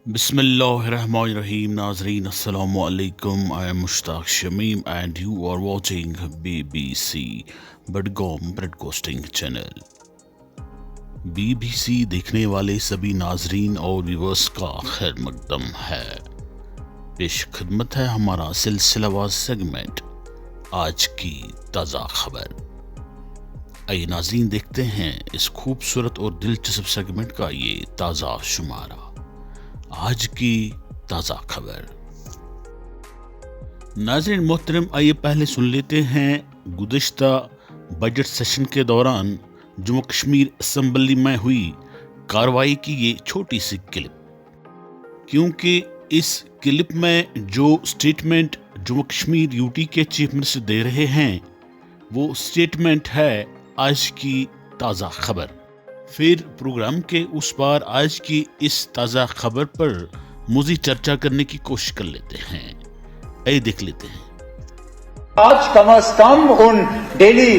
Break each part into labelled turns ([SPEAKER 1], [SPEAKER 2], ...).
[SPEAKER 1] Bismillahirrahmanirrahim. Nazreen, Assalamu alaikum. I am Mushtaq Shamim and you are watching BBC Budgom Broadcasting Channel. BBC देखने वाले सभी नाजरीन और viewers का खैर मकदम है। पेश खिदमत है हमारा सिलसिलावार सेगमेंट आज की ताज़ा खबर। आइए नाजरीन देखते हैं इस खूबसूरत और दिलचस्प सेगमेंट का ये ताज़ा शुमारा। आज की ताज़ा खबर। नाज़रीन मोहतरम, आइए पहले सुन लेते हैं गुज़िश्ता बजट सेशन के दौरान जम्मू कश्मीर असम्बली में हुई कार्रवाई की ये छोटी सी क्लिप, क्योंकि इस क्लिप में जो स्टेटमेंट जम्मू कश्मीर यूटी के चीफ मिनिस्टर दे रहे हैं वो स्टेटमेंट है आज की ताज़ा खबर। फिर प्रोग्राम के उस पार आज की इस ताज़ा खबर पर मज़ीद चर्चा करने की कोशिश कर लेते हैं। आइए देख लेते हैं।
[SPEAKER 2] आज कम से कम उन डेली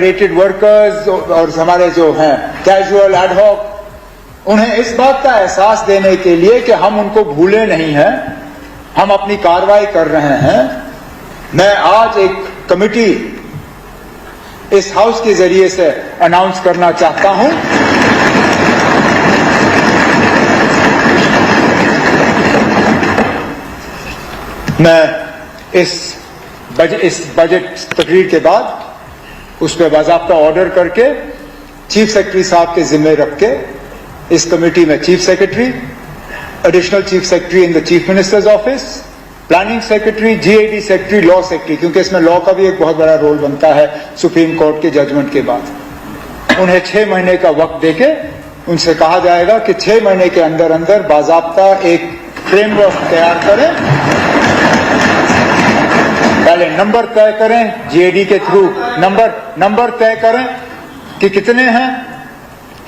[SPEAKER 2] रेटेड वर्कर्स और हमारे जो हैं कैजुअल एडहॉक, उन्हें इस बात का एहसास देने के लिए कि हम उनको भूले नहीं हैं, हम अपनी कार्रवाई कर रहे हैं। मैं आज एक कमेटी इस हाउस के जरिए से अनाउंस करना चाहता हूं। मैं इस बजट तकरीर के बाद उस पर बाज़ाब्ता ऑर्डर करके चीफ सेक्रेटरी साहब के जिम्मे रख के इस कमेटी में chief secretary, additional chief secretary in the chief minister's office, planning secretary, GAD secretary, law secretary, क्योंकि इसमें लॉ का भी एक बहुत बड़ा रोल बनता है सुप्रीम कोर्ट के जजमेंट के बाद, उन्हें 6 महीने का वक्त देके उनसे कहा जाएगा कि 6 महीने के अंदर अंदर बाज़ाब्ता एक फ्रेमवर्क तैयार करें। पहले नंबर तय करें, जीएडी के थ्रू नंबर तय करें कि कितने हैं,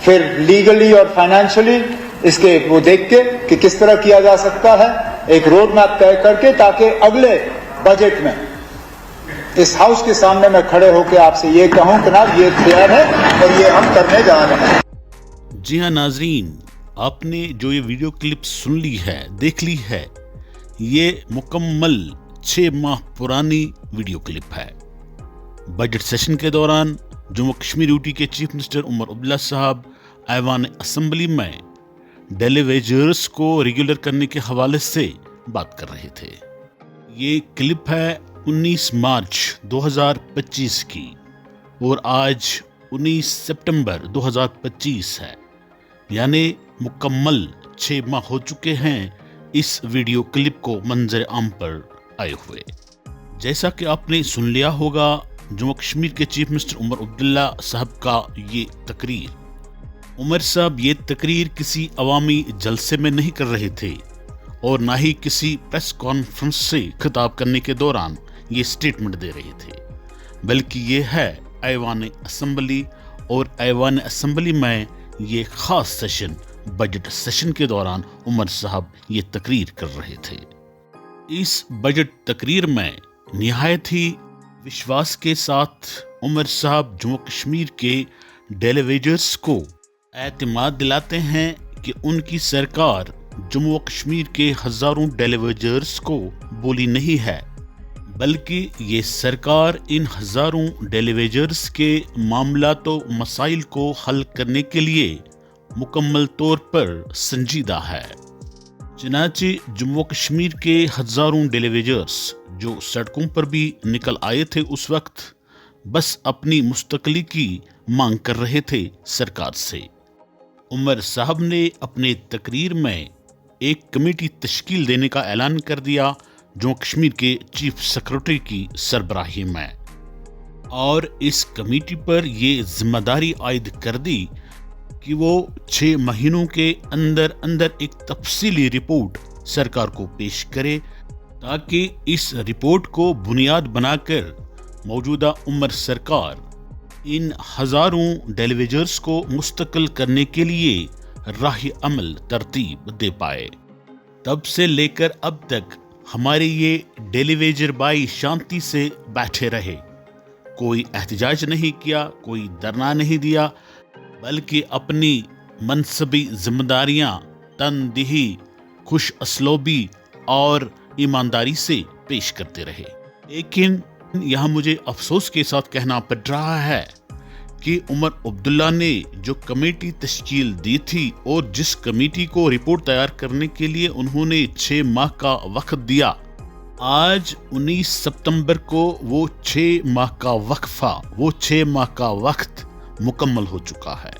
[SPEAKER 2] फिर लीगली और फाइनेंशियली इसके वो देख के कि किस तरह किया जा सकता है, एक रोड मैप तय करके, ताकि अगले बजट में इस हाउस के सामने मैं खड़े होकर आपसे ये कहूं कि ना ये तैयार है और ये हम करने जा रहे हैं।
[SPEAKER 1] जी हाँ नाजरीन, आपने जो ये वीडियो क्लिप सुन ली है, देख ली है, ये मुकम्मल 6 माह पुरानी वीडियो क्लिप है। बजट सेशन के दौरान जम्मू कश्मीर यूटी के चीफ मिनिस्टर उमर अब्दुल्ला साहब ऐवान असम्बली में डेली वेजर्स को रेगुलर करने के हवाले से बात कर रहे थे। ये क्लिप है 19 मार्च 2025 की और आज 19 सितंबर 2025 है, यानी मुकम्मल 6 माह हो चुके हैं इस वीडियो क्लिप को मंजर आम पर आए हुए। जैसा कि आपने सुन लिया होगा, जम्मू कश्मीर के चीफ मिनिस्टर उमर अब्दुल्ला साहब का ये तकरीर, उमर साहब ये तकरीर किसी अवामी जलसे में नहीं कर रहे थे और ना ही किसी प्रेस कॉन्फ्रेंस से खिताब करने के दौरान ये स्टेटमेंट दे रहे थे, बल्कि ये है ऐवान असम्बली, और ऐवान असम्बली में ये खास सेशन बजट सेशन के दौरान उमर साहब ये तकरीर कर रहे थे। इस बजट तकरीर में निहायत ही विश्वास के साथ उमर साहब जम्मू कश्मीर के डेलीवेजर्स को एतमाद दिलाते हैं कि उनकी सरकार जम्मू कश्मीर के हजारों डेलीवेजर्स को बोली नहीं है, बल्कि ये सरकार इन हजारों डेलीवेजर्स के मामलातो मसाइल को हल करने के लिए मुकम्मल तौर पर संजीदा है। चनाचे जम्मू कश्मीर के हजारों डेलीवेजर्स जो सड़कों पर भी निकल आए थे, उस वक्त बस अपनी मुस्तकली की मांग कर रहे थे सरकार से। उमर साहब ने अपने तकरीर में एक कमेटी तश्कील देने का ऐलान कर दिया जम्मू कश्मीर के चीफ सेक्रेटरी की सरबराही में, और इस कमेटी पर ये जिम्मेदारी आयद कर दी कि वो 6 महीनों के अंदर अंदर एक तफसीली रिपोर्ट सरकार को पेश करे, ताकि इस रिपोर्ट को बुनियाद बनाकर मौजूदा उमर सरकार इन हजारों डेलीवेजर्स को मुस्तकिल करने के लिए राह अमल तरतीब दे पाए। तब से लेकर अब तक हमारे ये डेलीवेजर भाई शांति से बैठे रहे, कोई एहतजाज नहीं किया, कोई धरना नहीं दिया, बल्कि अपनी मनसबी जिम्मेदारियां तनदेही खुश असलोबी और ईमानदारी से पेश करते रहे। लेकिन यहाँ मुझे अफसोस के साथ कहना पड़ रहा है कि उमर अब्दुल्ला ने जो कमेटी तश्कील दी थी और जिस कमेटी को रिपोर्ट तैयार करने के लिए उन्होंने 6 माह का वक्त दिया, आज 19 सितंबर को वो 6 माह का वक्फा, वो 6 माह का वक्त मुकम्मल हो चुका है।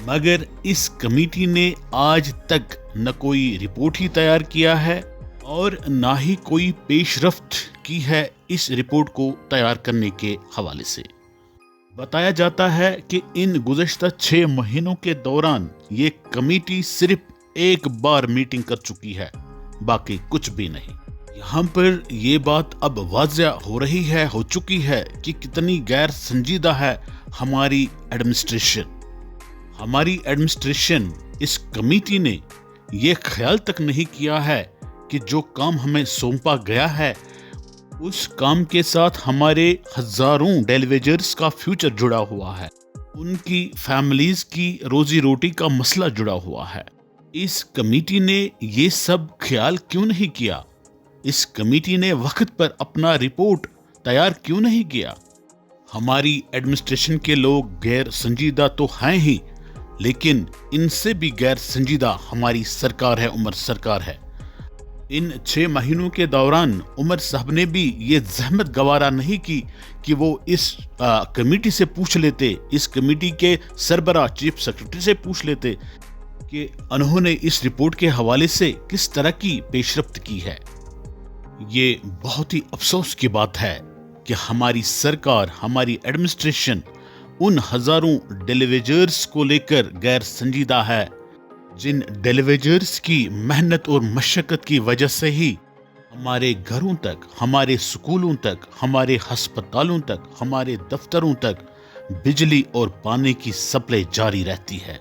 [SPEAKER 1] मगर इस कमेटी ने आज तक न कोई रिपोर्ट ही तैयार किया है और ना ही कोई पेशरफ्त की है इस रिपोर्ट को तैयार करने के हवाले से। बताया जाता है कि इन गुज़श्ता 6 महीनों के दौरान ये कमेटी सिर्फ एक बार मीटिंग कर चुकी है, बाकी कुछ भी नहीं। यहाँ पर ये बात अब वाज़िया हो चुकी है कि कितनी गैर संजीदा है हमारी एडमिनिस्ट्रेशन। हमारी एडमिनिस्ट्रेशन, इस कमेटी ने ये ख्याल तक नहीं किया है कि जो काम हमें सौंपा गया है उस काम के साथ हमारे हजारों डेलीवेजर्स का फ्यूचर जुड़ा हुआ है, उनकी फैमिलीज की रोजी रोटी का मसला जुड़ा हुआ है। इस कमेटी ने ये सब ख्याल क्यों नहीं किया? इस कमेटी ने वक्त पर अपना रिपोर्ट तैयार क्यों नहीं किया? हमारी एडमिनिस्ट्रेशन के लोग गैर संजीदा तो हैं ही, लेकिन इनसे भी गैर संजीदा हमारी सरकार है, उमर सरकार है। इन 6 महीनों के दौरान उमर साहब ने भी ये जहमत गवारा नहीं की कि वो इस कमेटी से पूछ लेते, इस कमेटी के सरबराह चीफ सेक्रेटरी से पूछ लेते कि उन्होंने इस रिपोर्ट के हवाले से किस तरह की पेशरफ्त की है। ये बहुत ही अफसोस की बात है कि हमारी सरकार, हमारी एडमिनिस्ट्रेशन उन हजारों डेलीवेजर्स को लेकर गैर संजीदा है जिन डेलीवेजर्स की मेहनत और मशक्कत की वजह से ही हमारे घरों तक, हमारे स्कूलों तक, हमारे अस्पतालों तक, हमारे दफ्तरों तक बिजली और पानी की सप्लाई जारी रहती है।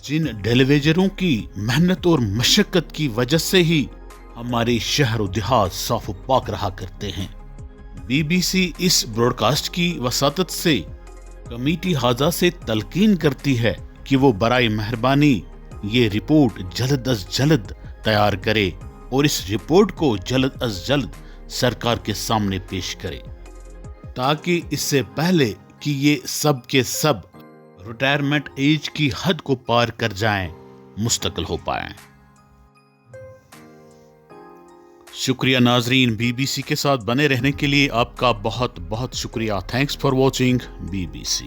[SPEAKER 1] जिन डेलीवेजरों की मेहनत और मशक्कत की वजह से ही हमारे शहर और देहात साफ पाक रहा करते हैं। BBC इस ब्रॉडकास्ट की वसातत से कमेटी हाजा से तलकीन करती है कि वो बराए मेहरबानी ये रिपोर्ट जल्द अज जल्द तैयार करे और इस रिपोर्ट को जल्द अज जल्द सरकार के सामने पेश करे, ताकि इससे पहले कि ये सब के सब रिटायरमेंट एज की हद को पार कर जाएं, मुस्तकिल हो पाएं। शुक्रिया नाजरीन, BBC के साथ बने रहने के लिए आपका बहुत बहुत शुक्रिया। Thanks for watching BBC।